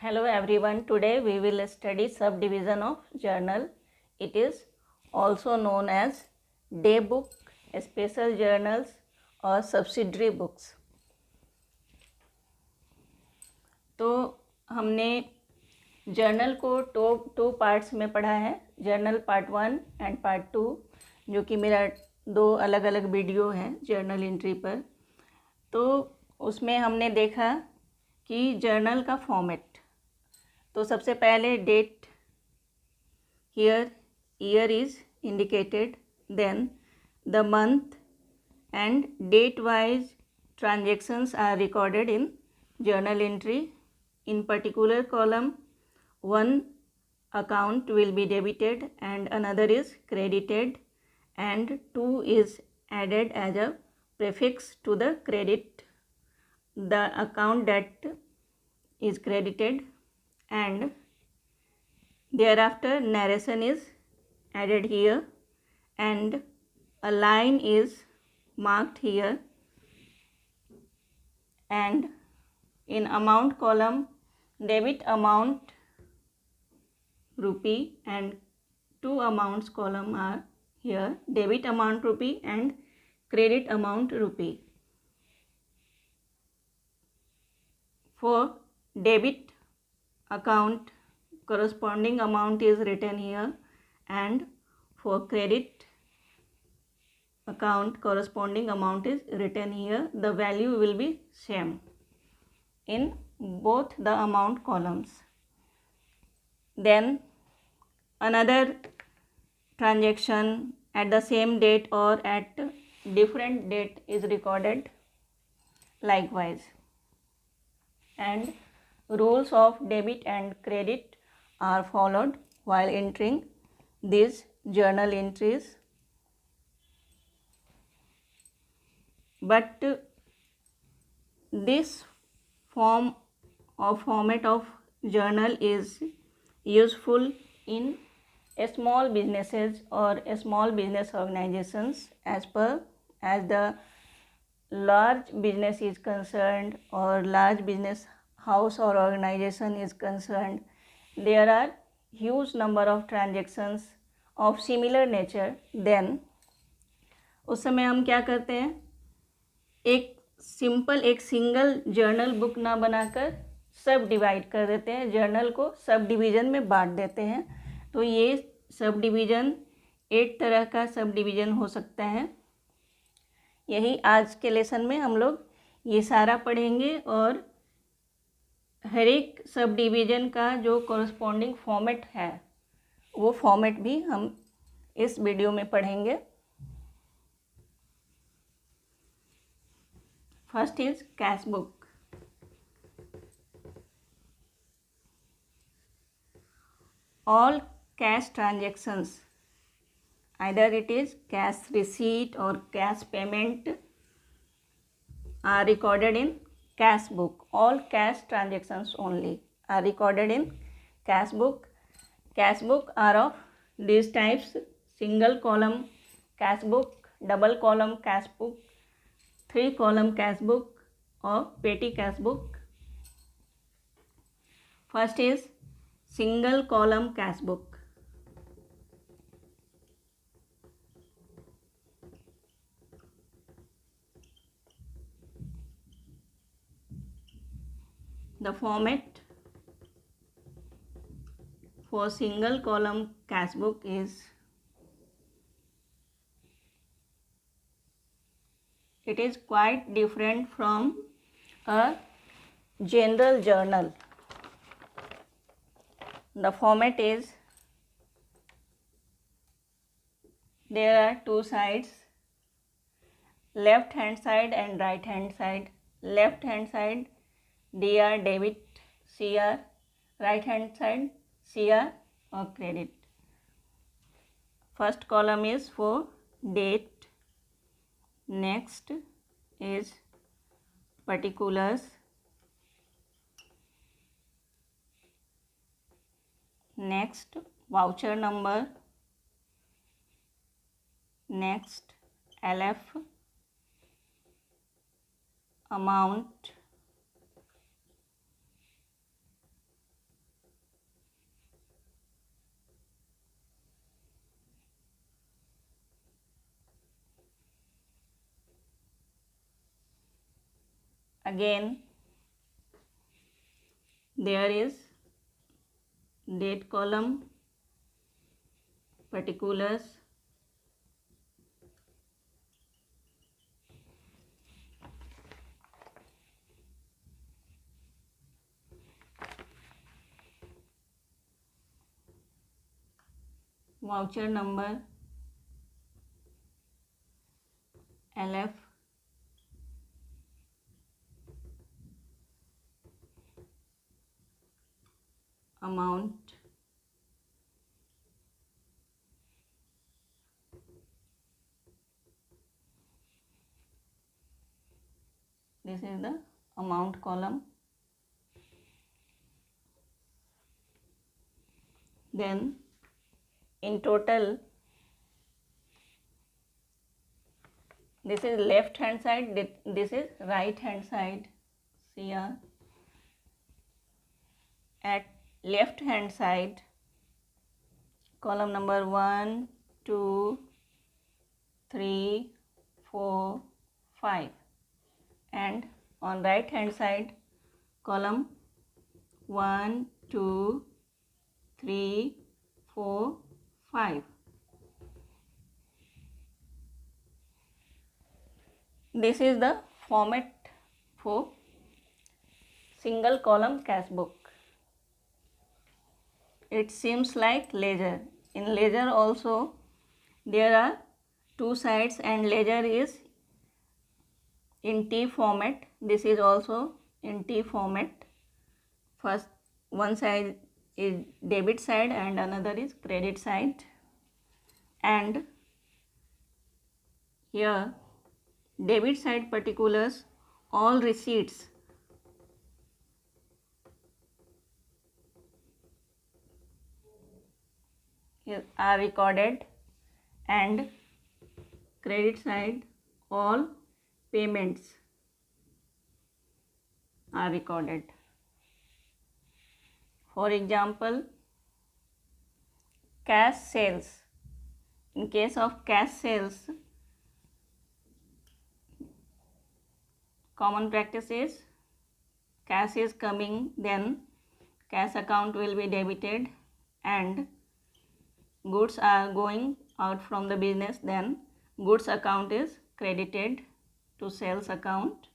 Hello everyone, today we will study subdivision of journal. It is also known as day book, special journals और subsidiary books. तो हमने journal को two parts में पढ़ा है, journal part 1 and part 2, जो कि मेरा 2 अलग अलग वीडियो हैं जर्नल एंट्री पर. तो उसमें हमने देखा कि जर्नल का फॉर्मेट. तो सबसे पहले date, here year is indicated, then the month and date wise transactions are recorded in journal entry. In particular column, one account will be debited and another is credited, and 2 is added as a prefix to the credit, the account that is credited, and thereafter narration is added here and a line is marked here, and in amount column debit amount rupee and 2 amounts column are here, debit amount rupee and credit amount rupee. For debit account, corresponding amount is written here, and for credit account, corresponding amount is written here. The value will be same in both the amount columns. Then another transaction at the same date or at different date is recorded likewise, and rules of debit and credit are followed while entering these journal entries. But this format of journal is useful in small businesses or small business organizations. As the large business is concerned or large business house or organization is concerned, there are huge number of transactions of similar nature. Then उस समय हम क्या करते हैं, एक single journal book ना बनाकर सब डिवाइड कर देते हैं, जर्नल को सब डिवीज़न में बांट देते हैं. तो ये सब डिवीज़न 8 तरह का सब डिवीज़न हो सकता है. यही आज के लेसन में हम लोग ये सारा पढ़ेंगे, और हर एक सब डिवीज़न का जो कॉरस्पॉन्डिंग फॉर्मेट है वो फॉर्मेट भी हम इस वीडियो में पढ़ेंगे. First is cash book. All cash transactions, either it is cash receipt or cash payment, are recorded in cash book. All cash transactions only are recorded in cash book. Cash book are of these types: single column cash book, double column cash book, 3 column cash book or petty cash book. First is single column cash book. The format for single column cash book is, it is quite different from a general journal. The format is, there are 2 sides, left hand side and right hand side. Left hand side DR debit CR, right hand side CR or credit. First column is for date, next is particulars, next voucher number, next LF, amount, again there is date column, particulars, voucher number, LF, amount, this is the amount column. Then in total, this is left hand side, this is right hand side. CR. At left hand side, column number 1, 2, 3, 4, 5, and on right hand side, column 1, 2, 3, 4, 5. This is the format for single column cash book. It seems like ledger. In ledger also there are two sides and ledger is in T format. This is also in T format. First one side is debit side and another is credit side, and here debit side particulars, all receipts are recorded, and credit side all payments are recorded. For example, cash sales. In case of cash sales, common practice is cash is coming, then cash account will be debited, and goods are going out from the business, then goods account is credited to sales account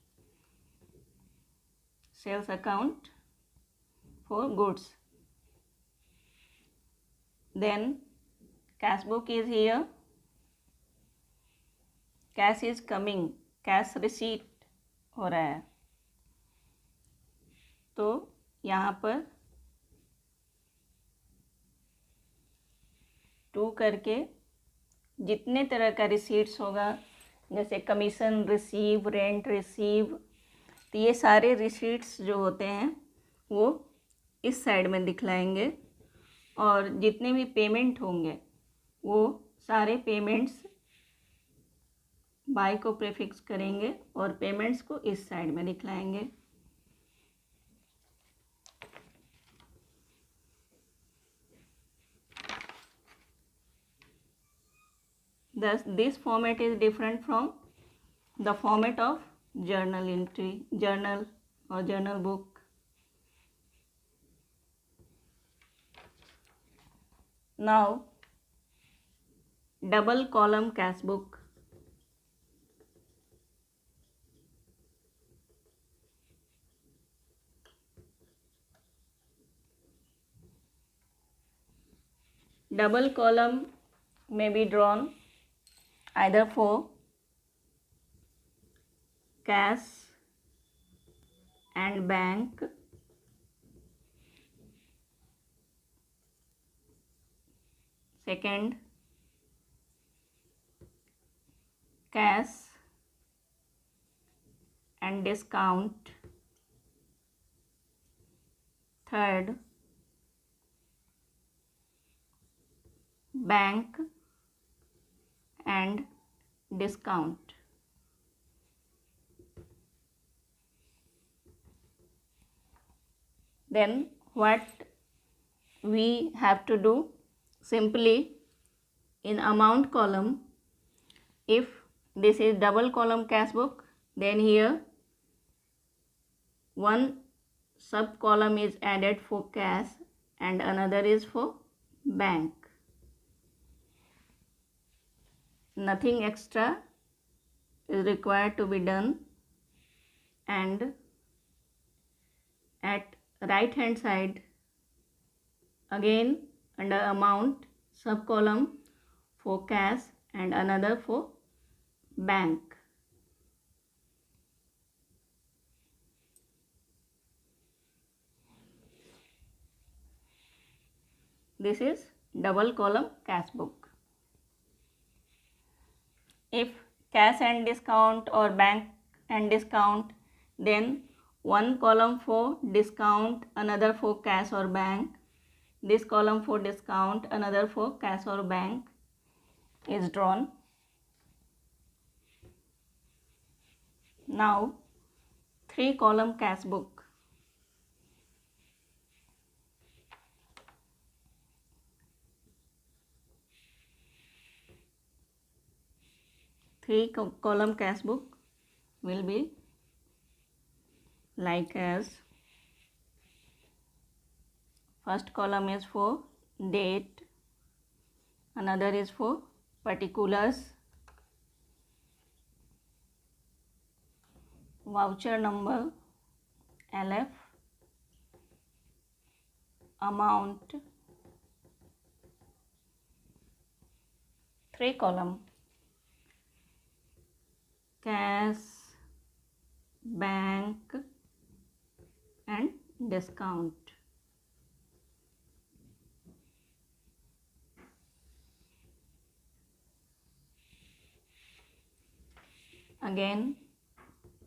for goods. Then cash book is here, cash is coming, cash receipt हो रहा है, तो यहाँ पर 2 करके जितने तरह का रिसीट्स होगा, जैसे कमीशन रिसीव, रेंट रिसीव, तो ये सारे रिसीट्स जो होते हैं वो इस साइड में दिखलाएंगे, और जितने भी पेमेंट होंगे वो सारे पेमेंट्स बाय को प्रीफिक्स करेंगे और पेमेंट्स को इस साइड में दिखलाएंगे. Thus, this format is different from the format of journal entry, journal or journal book. Now, double column cash book. Double column may be drawn either for cash and bank, second cash and discount, third bank and discount. Then what we have to do? Simply in amount column, if this is double column cash book, then here one sub column is added for cash and another is for bank. Nothing extra is required to be done, and at right hand side again under amount sub column for cash and another for bank. This is double column cash book. If cash and discount or bank and discount, then one column for discount, another for cash or bank. This column for discount, another for cash or bank is drawn. Now 3 column cash book. Three column cash book will be like as: first column is for date, another is for particulars, voucher number, LF, amount. 3 column cash, bank and discount. Again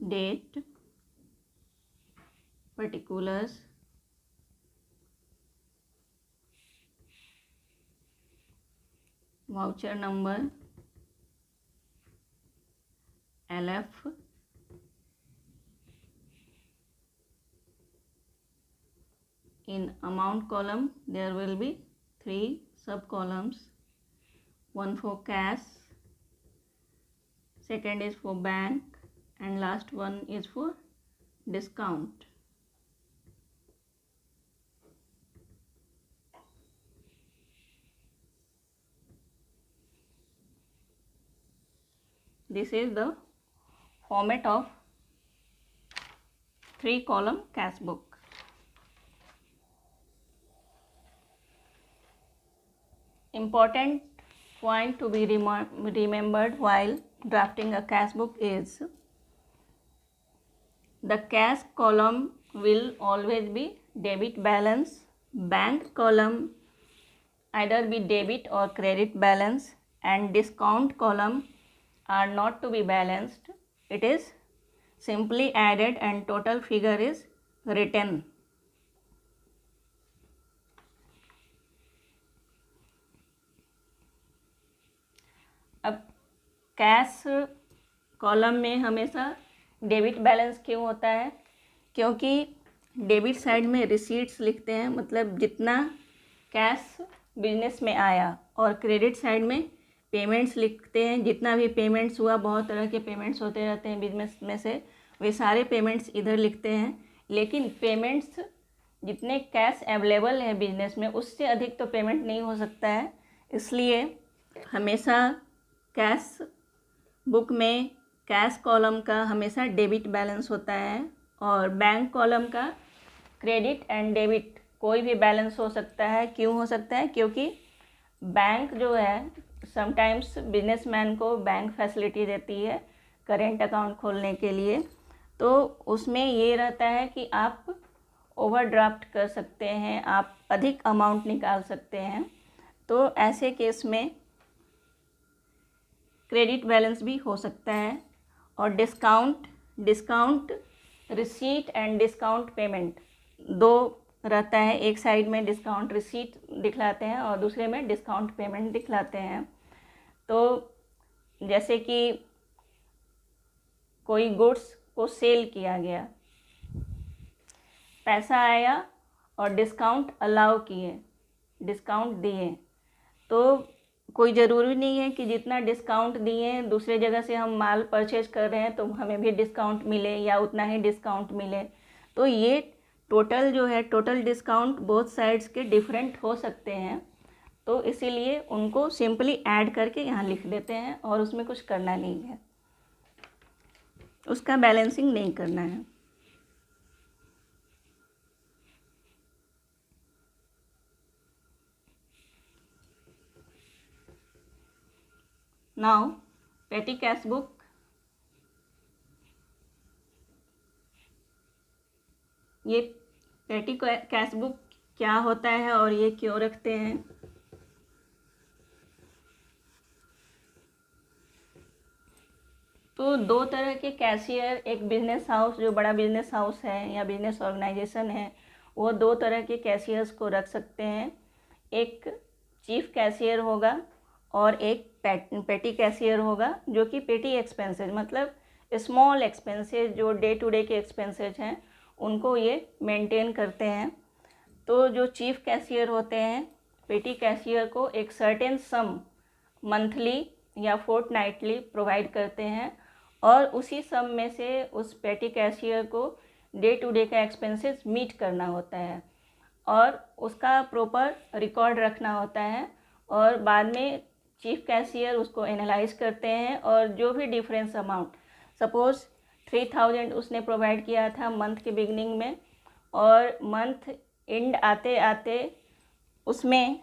date, particulars, voucher number, LF, in amount column there will be 3 sub columns, one for cash, second is for bank and last one is for discount. This is the format of 3 column cash book. Important point to be remembered while drafting a cash book is the cash column will always be debit balance, bank column either be debit or credit balance, and discount column are not to be balanced. It is simply added and total figure is written. अब cash column में हमेशा debit balance क्यों होता है? क्योंकि debit side में receipts लिखते हैं, मतलब जितना कैश बिजनेस में आया, और क्रेडिट साइड में पेमेंट्स लिखते हैं, जितना भी पेमेंट्स हुआ, बहुत तरह के पेमेंट्स होते रहते हैं बिजनेस में से, वे सारे पेमेंट्स इधर लिखते हैं। लेकिन पेमेंट्स जितने कैश अवेलेबल है बिजनेस में, उससे अधिक तो पेमेंट नहीं हो सकता है, इसलिए हमेशा कैश बुक में कैश कॉलम का हमेशा डेबिट बैलेंस होता है और बैंक कॉलम का क्रेडिट एंड डेबिट कोई भी बैलेंस हो सकता है। क्यों हो सकता है? क्योंकि बैंक जो है समटाइम्स बिजनेसमैन को बैंक फैसिलिटी देती है करेंट अकाउंट खोलने के लिए, तो उसमें ये रहता है कि आप ओवरड्राफ्ट कर सकते हैं, आप अधिक अमाउंट निकाल सकते हैं। तो ऐसे केस में क्रेडिट बैलेंस भी हो सकता है। और discount receipt and discount payment दो रहता है, एक साइड में डिस्काउंट रिसीट दिखलाते हैं और दूसरे में डिस्काउंट पेमेंट दिखलाते हैं। तो जैसे कि कोई गुड्स को सेल किया गया, पैसा आया और डिस्काउंट अलाउ किए, डिस्काउंट दिए, तो कोई ज़रूरी नहीं है कि जितना डिस्काउंट दिए दूसरे जगह से हम माल परचेज कर रहे हैं तो हमें भी डिस्काउंट मिले या उतना ही डिस्काउंट मिले। तो ये टोटल जो है, टोटल डिस्काउंट बोथ साइड्स के डिफरेंट हो सकते हैं, तो इसीलिए उनको सिंपली ऐड करके यहाँ लिख देते हैं और उसमें कुछ करना नहीं है, उसका बैलेंसिंग नहीं करना है। नाउ पेटी कैश बुक, ये पेटी कैश बुक क्या होता है और ये क्यों रखते हैं? तो दो तरह के कैशियर, एक बिजनेस हाउस जो बड़ा बिजनेस हाउस है या बिजनेस ऑर्गेनाइजेशन है, वो दो तरह के कैशियर्स को रख सकते हैं। एक चीफ कैशियर होगा और एक पेटी कैशियर होगा, जो कि पेटी एक्सपेंसेस मतलब स्मॉल एक्सपेंसेस जो डे टू डे के एक्सपेंसेस हैं उनको ये मेंटेन करते हैं। तो जो चीफ कैशियर होते हैं, पेटी कैशियर को एक सर्टेन सम मंथली या फोर्टनाइटली प्रोवाइड करते हैं और उसी सम में से उस पेटी कैशियर को डे टू डे का एक्सपेंसेस मीट करना होता है और उसका प्रॉपर रिकॉर्ड रखना होता है और बाद में चीफ कैशियर उसको एनालाइज करते हैं और जो भी डिफरेंस अमाउंट, सपोज़ 3000 उसने प्रोवाइड किया था मंथ के बिगनिंग में और मंथ एंड आते आते उसमें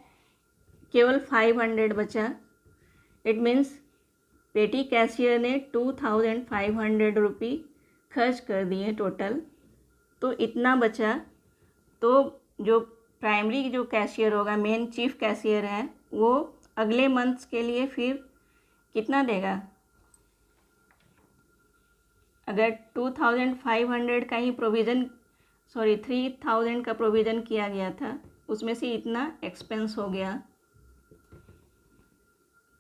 केवल 500 बचा, इट मीन्स पेटी कैशियर ने 2500 रुपी खर्च कर दिए टोटल, तो इतना बचा। तो जो प्राइमरी जो कैशियर होगा, मेन चीफ कैशियर है, वो अगले मंथ्स के लिए फिर कितना देगा? अगर 2500 का ही प्रोविज़न 3000 का प्रोविज़न किया गया था, उसमें से इतना एक्सपेंस हो गया,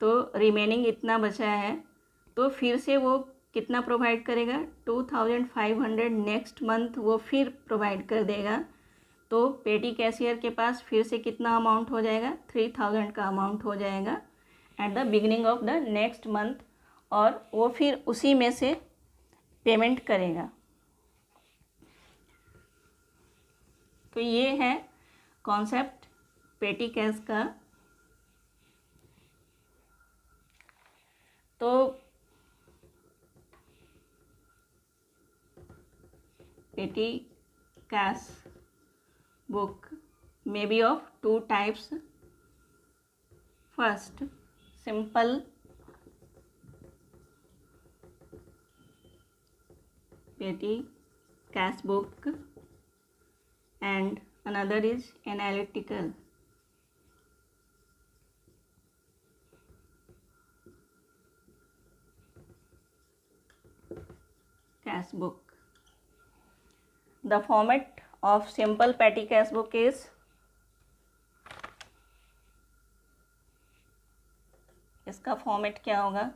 तो रिमेनिंग इतना बचा है, तो फिर से वो कितना प्रोवाइड करेगा? 2500 नेक्स्ट मंथ वो फिर प्रोवाइड कर देगा। तो पेटी कैशियर के पास फिर से कितना अमाउंट हो जाएगा? 3000 का अमाउंट हो जाएगा at the beginning of the next month, और वो फिर उसी में से पेमेंट करेगा। तो ये है कॉन्सेप्ट पेटी कैश का। तो पेटी cash book may be of two types. First, simple petty cash book and another is analytical cash book. The format of simple petty cash book is इसका फॉर्मेट क्या होगा?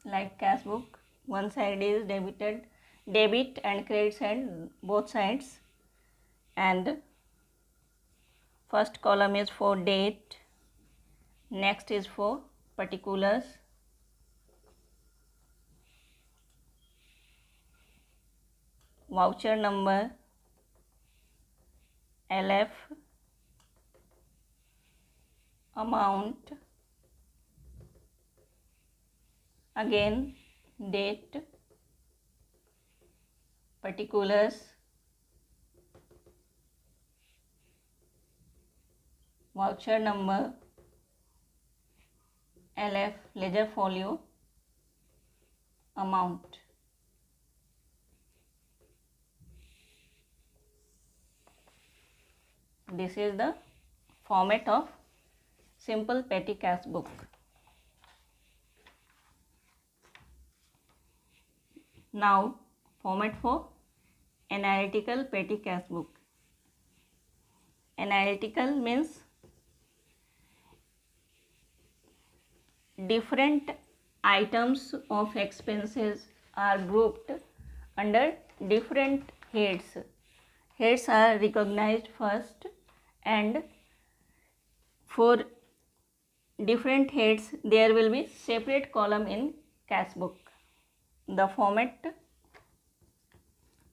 Like cash book, one side is debit and credit side, both sides, and first column is for date, next is for particulars, voucher number, LF, amount, again date, particulars, voucher number, LF, ledger folio, amount. This is the format of simple petty cash book. Now, format for analytical petty cash book. Analytical means different items of expenses are grouped under different heads. heads are recognized first, and for different heads there will be separate column in cash book. The format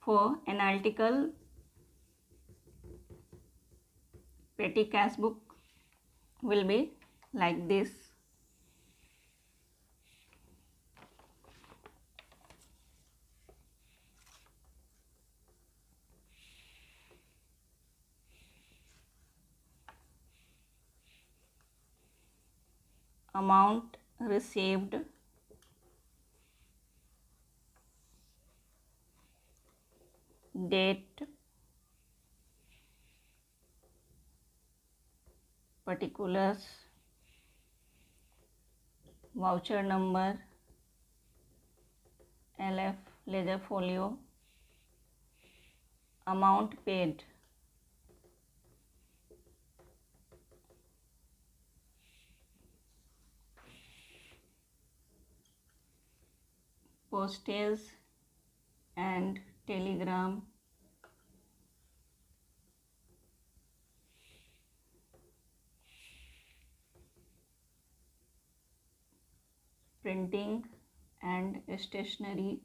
for analytical petty cash book will be like this. Amount received, date, particulars, voucher number, LF ledger folio, amount paid, postage and telegram, printing and stationery,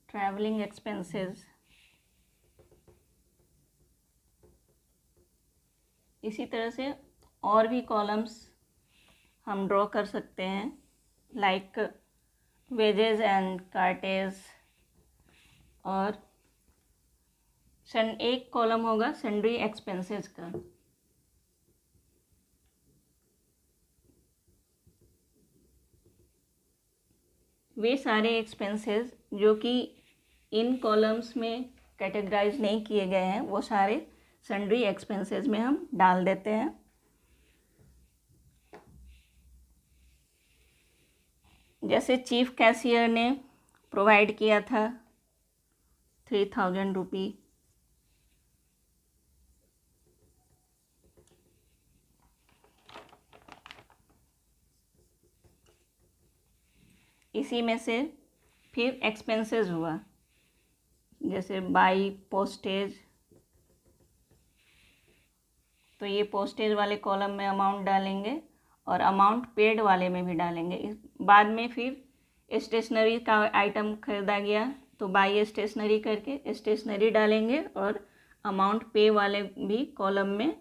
traveling expenses। इसी तरह से और भी columns हम draw कर सकते हैं, like wages and cartridge, और एक कॉलम होगा सन्ड्री एक्सपेंसेस का। वे सारे एक्सपेंसेस जो कि इन कॉलम्स में कैटेगराइज नहीं किए गए हैं वो सारे सन्ड्री एक्सपेंसेस में हम डाल देते हैं। जैसे चीफ कैशियर ने प्रोवाइड किया था 3000 रुपी, इसी में से फिर एक्सपेंसेस हुआ, जैसे बाई पोस्टेज, तो ये पोस्टेज वाले कॉलम में अमाउंट डालेंगे और अमाउंट पेड वाले में भी डालेंगे। बाद में फिर स्टेशनरी का आइटम खरीदा गया तो बाई स्टेशनरी करके स्टेशनरी डालेंगे और अमाउंट पे वाले भी कॉलम में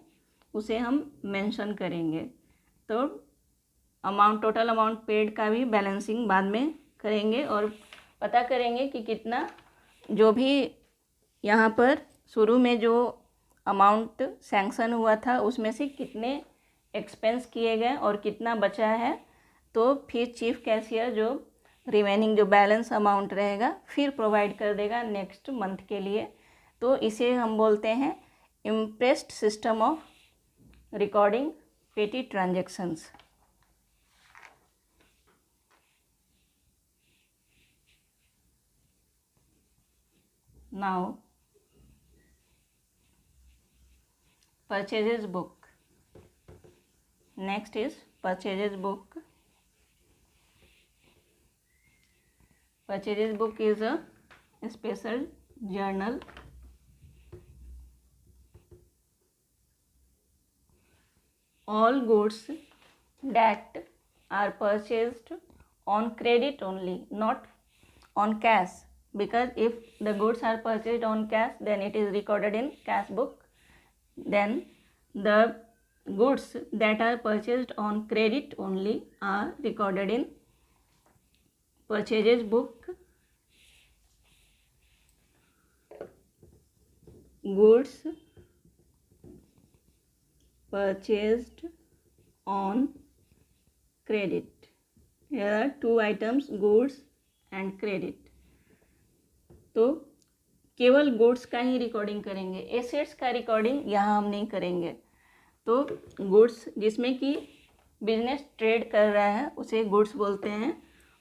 उसे हम मेंशन करेंगे। तो अमाउंट, टोटल अमाउंट पेड का भी बैलेंसिंग बाद में करेंगे और पता करेंगे कि कितना, जो भी यहाँ पर शुरू में जो अमाउंट सैंक्शन हुआ था उसमें से कितने एक्सपेंस किए गए और कितना बचा है। तो फिर चीफ कैशियर जो रिमेनिंग जो बैलेंस अमाउंट रहेगा फिर प्रोवाइड कर देगा नेक्स्ट मंथ के लिए। तो इसे हम बोलते हैं इम्प्रेस्ड सिस्टम ऑफ रिकॉर्डिंग पेटी transactions. Now purchases book. Next is purchases book. Purchases book is a special journal all goods that are purchased on credit only, not on cash, because if the goods are purchased on cash then it is recorded in cash book. Then the goods that are purchased on credit only are recorded in purchases book. Goods purchased on credit. Here are two items, goods and credit. तो केवल goods का ही recording करेंगे, assets का recording यहाँ हम नहीं करेंगे। तो गुड्स जिसमें कि बिजनेस ट्रेड कर रहा है उसे गुड्स बोलते हैं,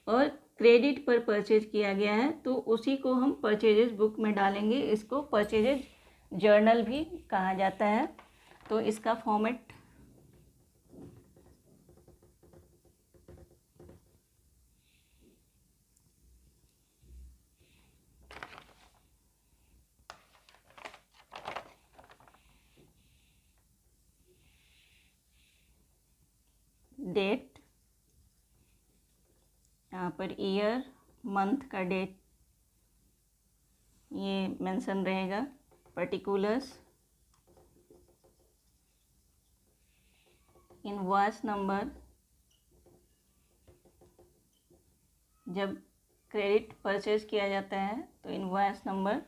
और क्रेडिट पर परचेज किया गया है तो उसी को हम परचेजेस बुक में डालेंगे। इसको परचेजेज जर्नल भी कहा जाता है। तो इसका फॉर्मेट डेट, यहाँ पर ईयर, मंथ का डेट ये मेंशन रहेगा, पर्टिकुलर्स, इनवॉइस नंबर, जब क्रेडिट परचेज किया जाता है तो इनवॉइस नंबर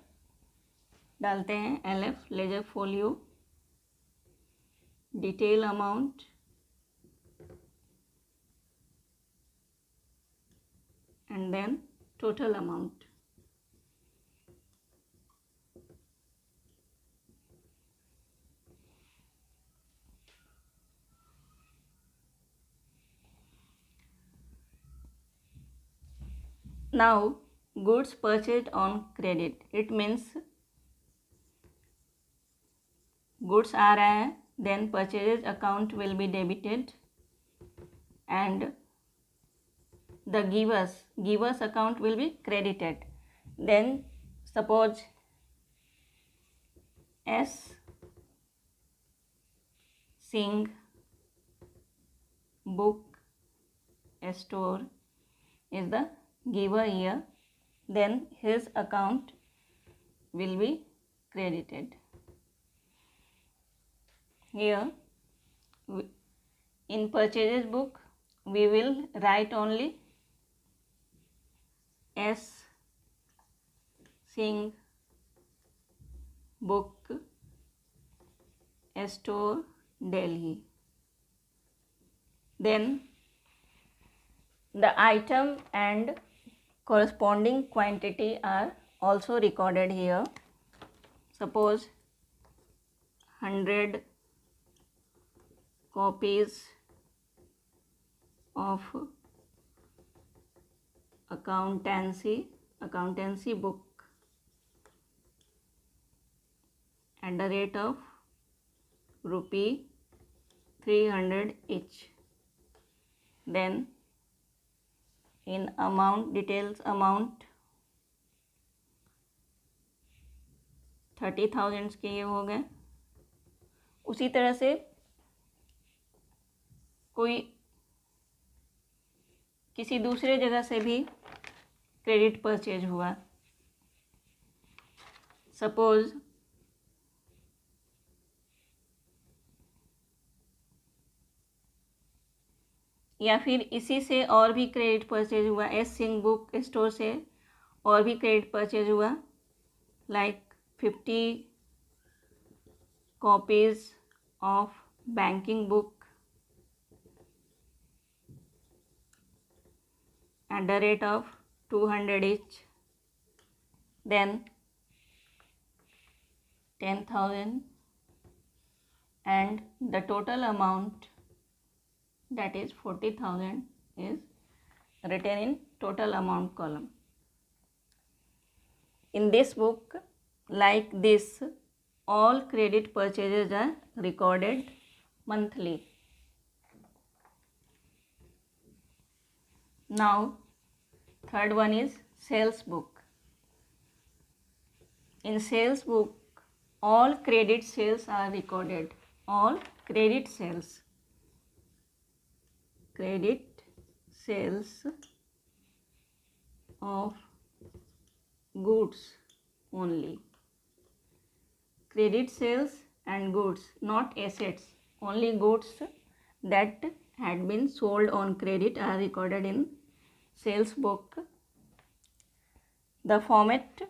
डालते हैं, LF ledger folio, detail amount and then total amount. Now goods purchased on credit, it means goods आ रहा है, then purchases account will be debited and the givers account will be credited. Then suppose S Singh book store is the giver here, then his account will be credited. Here in purchases book we will write only S Singh book store Delhi. Then the item and corresponding quantity are also recorded here. Suppose 100 copies of accountancy book at the rate of rupee 300 each. Then in amount, details amount 30,000 के ये हो गए. उसी तरह से कोई किसी दूसरे जगह से भी क्रेडिट परचेज हुआ, सपोज या फिर इसी से और भी क्रेडिट परचेज हुआ, एस सिंह बुक स्टोर से और भी क्रेडिट परचेज हुआ, like 50 copies of banking book at the rate of 200 each. Then 10,000 and the total amount, that is 40,000, is written in total amount column. In this book, like this, all credit purchases are recorded monthly. Now third one is sales book. In sales book, all credit sales are recorded. All credit sales of goods only. Credit sales and goods, not assets. Only goods that had been sold on credit are recorded in sales book. The format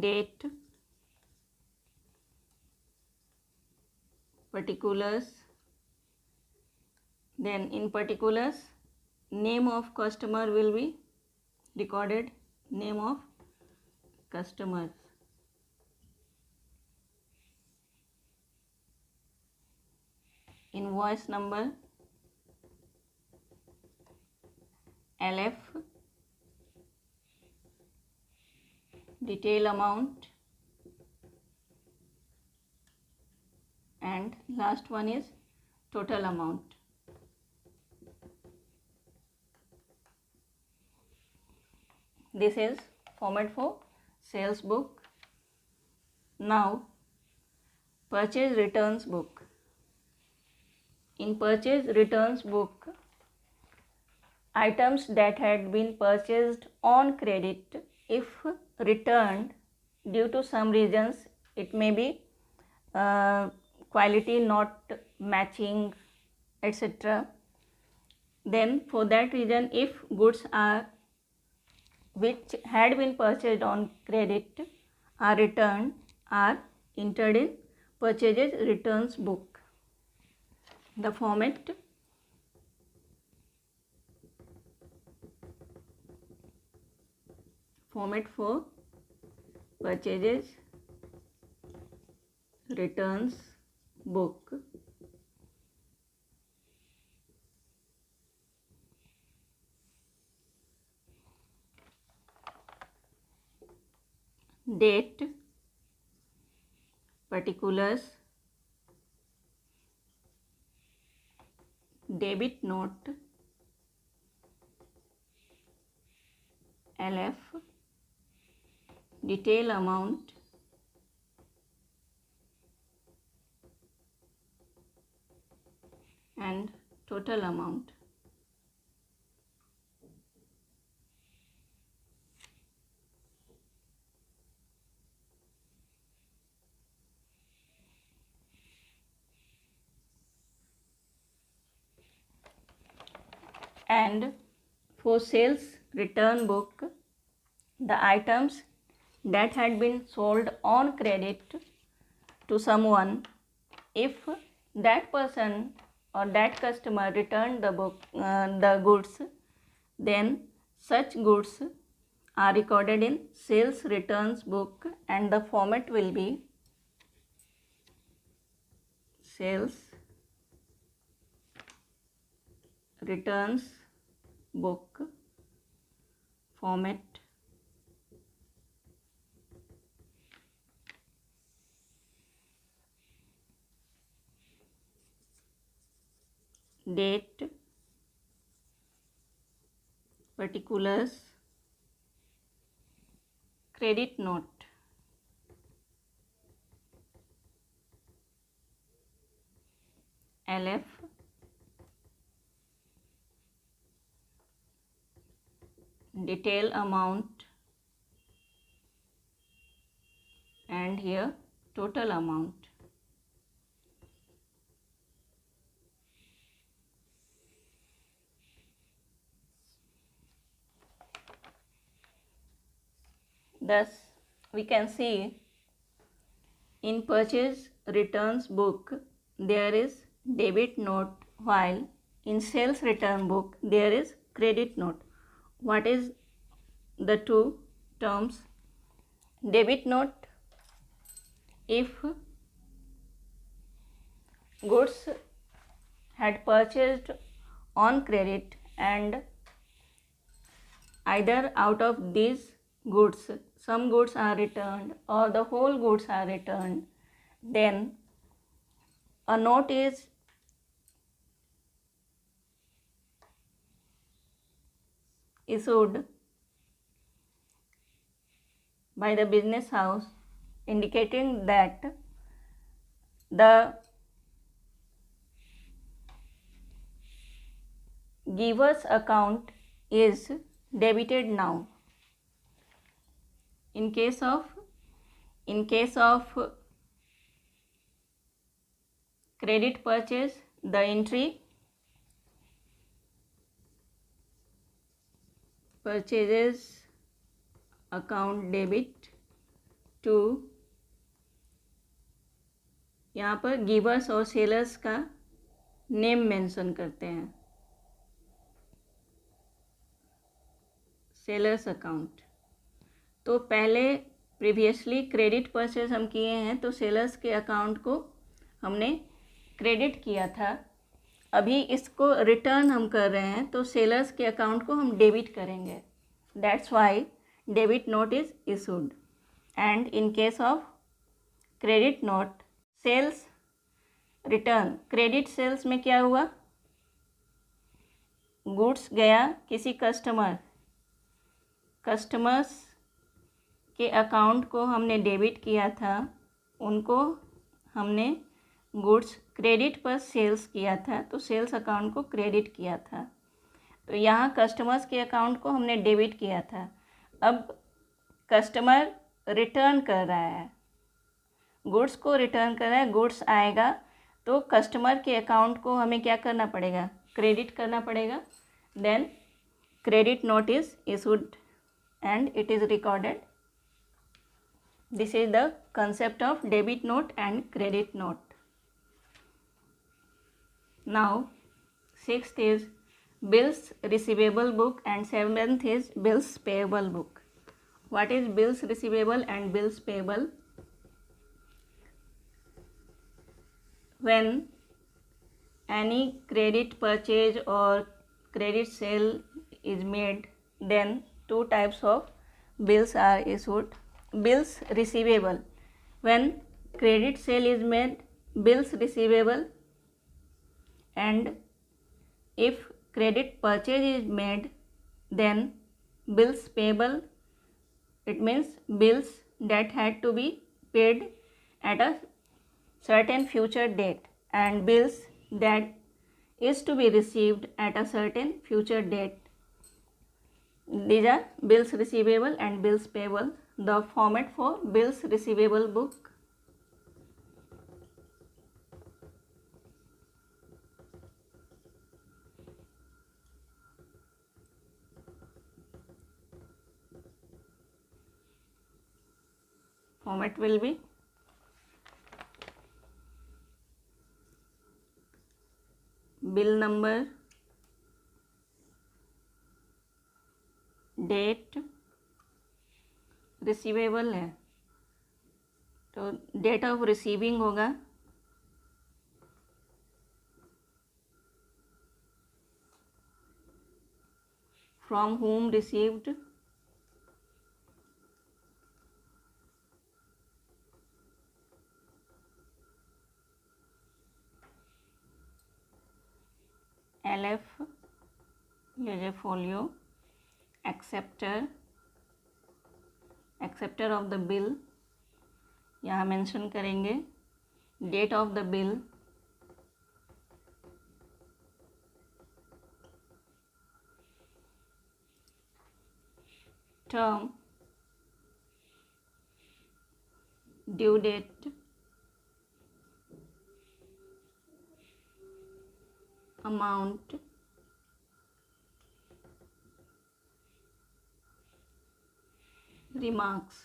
date, particulars, then in particulars name of customer will be recorded, name of customers, invoice number, LF, detail amount, and last one is total amount. This is format for sales book. Now purchase returns book. In purchase returns book, items that had been purchased on credit, if returned due to some reasons, it may be quality not matching, etc. Then for that reason, if goods are which had been purchased on credit are returned, are entered in purchases returns book. The format for purchases returns book. Date, particulars, debit note, LF, detail amount, and total amount. And for sales return book, the items that had been sold on credit to someone, if that person or that customer returned the goods, then such goods are recorded in sales returns book, and the format will be sales returns book format. Date, particulars, credit note, LF, detail amount, and here total amount. Thus we can see in purchase returns book there is debit note, while in sales return book there is credit note. What is the two terms? Debit note, if goods had purchased on credit and either out of these goods some goods are returned or the whole goods are returned, then a note is issued by the business house indicating that the giver's account is debited now. In case of credit purchase, the entry purchases account debit to, यहाँ पर givers और sellers का name mention करते हैं, sellers account. तो पहले previously credit purchase हम किए हैं तो सेलर्स के अकाउंट को हमने क्रेडिट किया था, अभी इसको रिटर्न हम कर रहे हैं तो सेलर्स के अकाउंट को हम डेबिट करेंगे। That's why debit note is issued. And in case of credit note sales return, credit sales में क्या हुआ, गुड्स गया किसी कस्टमर्स के अकाउंट को हमने डेबिट किया था, उनको हमने गुड्स क्रेडिट पर सेल्स किया था, तो सेल्स अकाउंट को क्रेडिट किया था। तो यहाँ कस्टमर्स के अकाउंट को हमने डेबिट किया था। अब कस्टमर रिटर्न कर रहा है, गुड्स को रिटर्न कर रहा है, गुड्स आएगा तो कस्टमर के अकाउंट को हमें क्या करना पड़ेगा, क्रेडिट करना पड़ेगा। Then credit note is issued and it is recorded. This is the concept of debit note and credit note. Now, sixth is bills receivable book and seventh is bills payable book. What is bills receivable and bills payable? When any credit purchase or credit sale is made, then two types of bills are issued. Bills receivable, when credit sale is made, bills receivable, and if credit purchase is made, then bills payable. It means bills that had to be paid at a certain future date, and bills that is to be received at a certain future date. These are bills receivable and bills payable. The format for bills receivable book. Format will be bill number, date, receivable है तो date of receiving होगा, from whom received, LF ledger folio, acceptor, acceptor of the bill यहाँ mention करेंगे, date of the bill, term, due date, amount, remarks.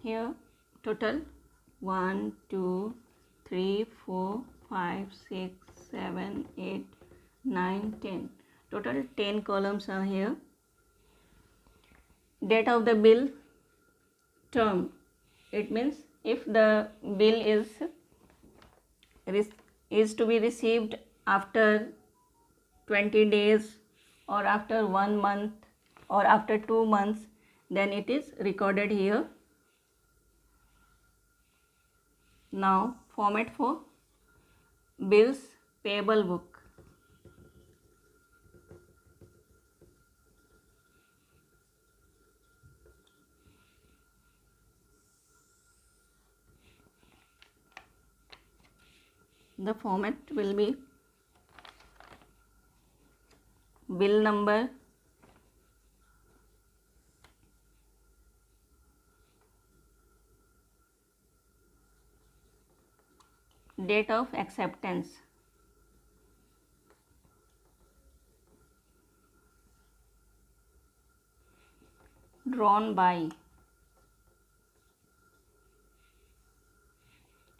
Here total 1 2 3 4 5 6 7 8 9 10, total 10 columns are here. Date of the bill, term, it means if the bill is to be received after 20 days or after 1 month or after 2 months, then it is recorded here. Now format for bills payable book. The format will be bill number, date of acceptance, drawn by,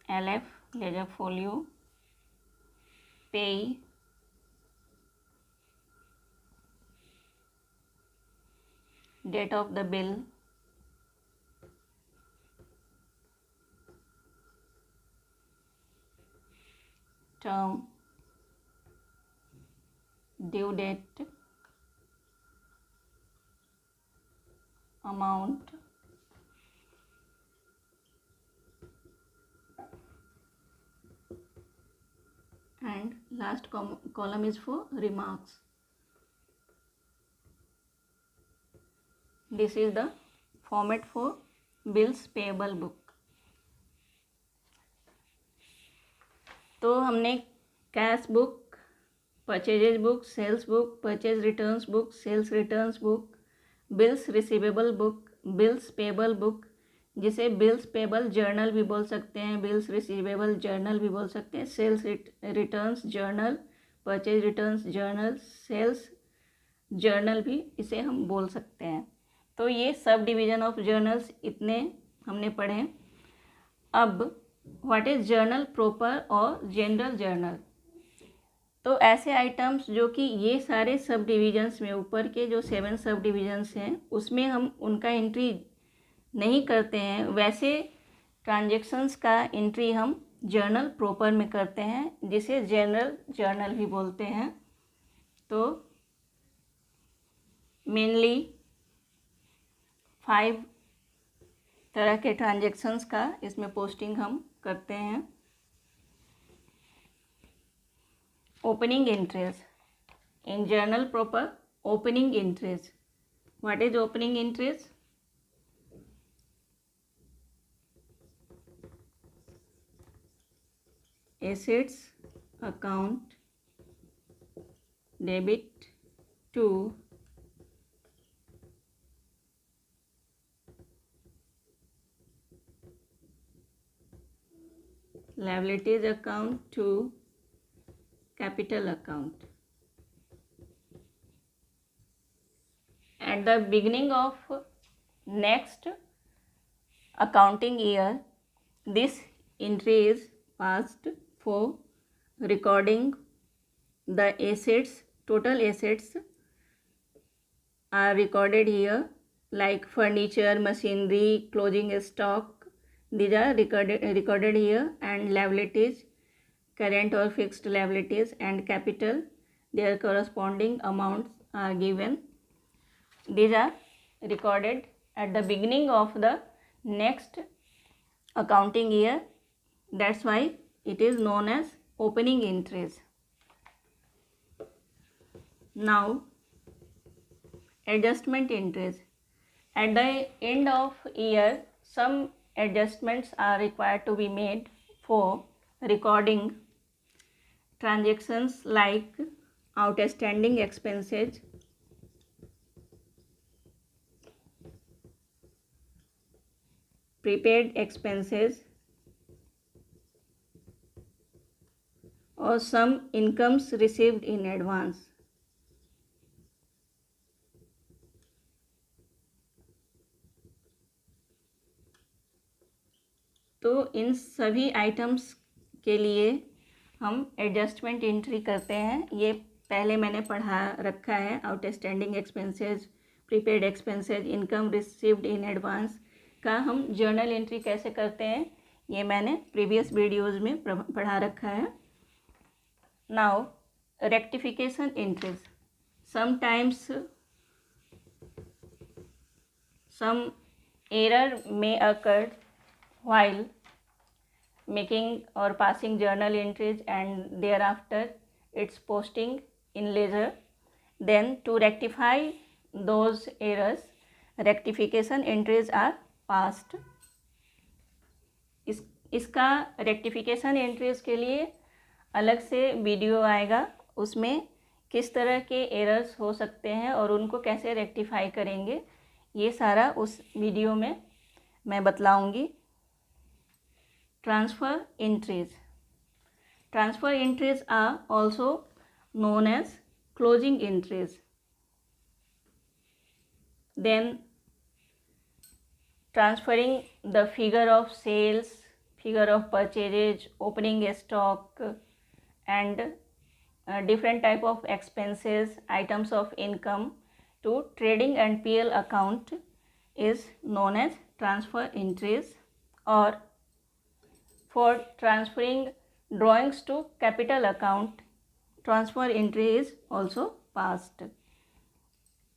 LF ledger folio, pay, date of the bill, term, due date, amount, and last column is for remarks. This is the format for bills payable book. तो हमने cash book, purchases book, sales book, purchase returns book, sales returns book, bills receivable book, bills payable book, जिसे bills payable journal भी बोल सकते हैं, bills receivable journal भी बोल सकते हैं, sales returns journal, purchase returns journal, sales journal भी इसे हम बोल सकते हैं। तो ये सब डिवीज़न ऑफ जर्नल्स इतने हमने पढ़े। अब व्हाट इज़ जर्नल प्रॉपर और जनरल जर्नल। तो ऐसे आइटम्स जो कि ये सारे सब डिविजन्स में, ऊपर के जो 7 सब डिविजन्स हैं उसमें हम उनका एंट्री नहीं करते हैं, वैसे ट्रांजैक्शंस का एंट्री हम जर्नल प्रॉपर में करते हैं, जिसे जनरल जर्नल भी बोलते हैं। तो मेनली 5 तरह के ट्रांजैक्शंस का इसमें पोस्टिंग हम करते हैं। Opening entries in journal proper. Opening entries, what is opening entries? Assets account debit to liabilities account to capital account. At the beginning of next accounting year, this entry is passed for recording the assets. Total assets are recorded here, like furniture, machinery, closing stock. These are recorded here, and liabilities, current or fixed liabilities, and capital, their corresponding amounts are given. These are recorded at the beginning of the next accounting year. That's why it is known as opening entries. Now, adjustment entries. At the end of year, some adjustments are required to be made for recording transactions like outstanding expenses, prepaid expenses, or some incomes received in advance. तो इन सभी items के लिए हम adjustment entry करते हैं। ये पहले मैंने पढ़ा रखा है। Outstanding expenses, prepaid expenses, income received in advance का हम जर्नल एंट्री कैसे करते हैं, ये मैंने प्रीवियस वीडियोज़ में पढ़ा रखा है। Now rectification entries. Sometimes some error may occur while making or passing journal entries and thereafter its posting in ledger. Then to rectify those errors, rectification entries are passed. इसका rectification entries के लिए अलग से video आएगा, उसमें किस तरह के एरर्स हो सकते हैं और उनको कैसे रेक्टिफाई करेंगे, ये सारा उस वीडियो में मैं बतलाऊंगी। Transfer entries. Transfer entries are also known as closing entries. Then transferring the figure of sales, figure of purchases, opening stock, and different type of expenses, items of income to trading and PL account is known as transfer entries. Or for transferring drawings to capital account, transfer entry is also passed.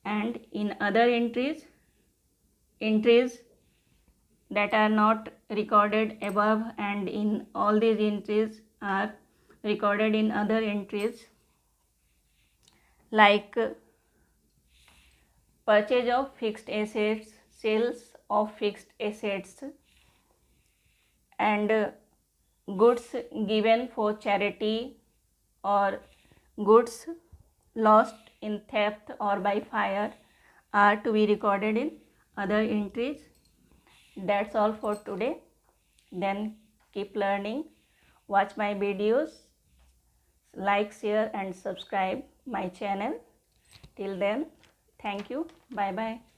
And in other entries, entries that are not recorded above and in all these entries are recorded in other entries like purchase of fixed assets, sales of fixed assets, and goods given for charity or goods lost in theft or by fire are to be recorded in other entries. That's all for today. Then keep learning, watch my videos, like, share and subscribe my channel. Till then, thank you. Bye bye.